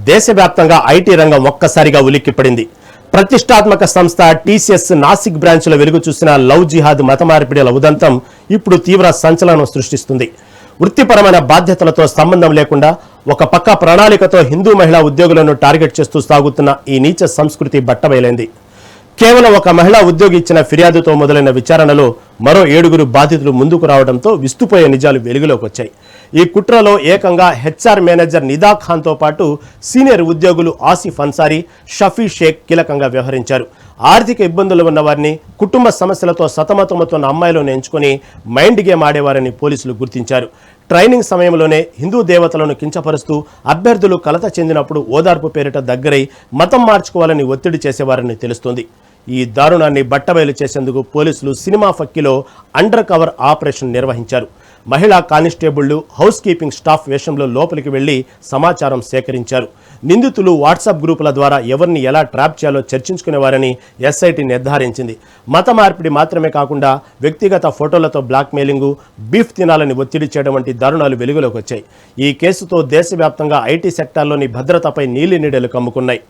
దేశవ్యాప్తంగా ఐటీ రంగం ఒక్కసారిగా ఉలిక్కిపడింది. ప్రతిష్టాత్మక సంస్థ టీసీఎస్ నాసిక్ బ్రాంచ్లో వెలుగు చూసిన లవ్ జిహాద్ మత మార్పిడిల ఉదంతం ఇప్పుడు తీవ్ర సంచలనం సృష్టిస్తుంది. వృత్తిపరమైన బాధ్యతలతో సంబంధం లేకుండా ఒక పక్క ప్రణాళికతో హిందూ మహిళా ఉద్యోగులను టార్గెట్ చేస్తూ సాగుతున్న ఈ నీచ సంస్కృతి బట్టబయలైంది. కేవలం ఒక మహిళా ఉద్యోగి ఇచ్చిన ఫిర్యాదుతో మొదలైన విచారణలో మరో 7 బాధితులు ముందుకు రావడంతో విస్తుపోయే నిజాలు వెలుగులోకి వచ్చాయి. ఈ కుట్రలో ఏకంగా హెచ్ఆర్ మేనేజర్ నిదా ఖాన్తో పాటు సీనియర్ ఉద్యోగులు ఆసిఫ్ అన్సారీ, షఫీ షేక్ కీలకంగా వ్యవహరించారు. ఆర్థిక ఇబ్బందులు ఉన్న వారిని, కుటుంబ సమస్యలతో సతమతమవుతున్న అమ్మాయిలను ఎంచుకొని మైండ్ గేమ్ ఆడేవారని పోలీసులు గుర్తించారు. ట్రైనింగ్ సమయంలోనే హిందూ దేవతలను కించపరుస్తూ అభ్యర్థులు కలత చెందినప్పుడు ఓదార్పు పేరిట దగ్గరై మతం మార్చుకోవాలని ఒత్తిడి చేసేవారని తెలుస్తోంది. ఈ దారుణాన్ని బట్టబయలు చేసేందుకు పోలీసులు సినిమా ఫక్కీలో అండర్ కవర్ ఆపరేషన్ నిర్వహించారు. మహిళా కానిస్టేబుళ్లు హౌస్ కీపింగ్ స్టాఫ్ వేషంలో లోపలికి వెళ్లి సమాచారం సేకరించారు. నిందితులు వాట్సాప్ గ్రూపుల ద్వారా ఎవరిని ఎలా ట్రాప్ చేయాలో చర్చించుకునేవారని ఎస్ఐటి నిర్ధారించింది. మత మార్పిడి మాత్రమే కాకుండా వ్యక్తిగత ఫోటోలతో బ్లాక్మెయిలింగు, బీఫ్ తినాలని ఒత్తిడి చేయడం వంటి దారుణాలు వెలుగులోకి వచ్చాయి. ఈ కేసుతో దేశవ్యాప్తంగా ఐటీ సెక్టార్లోని భద్రతపై నీలినీడలు కమ్ముకున్నాయి.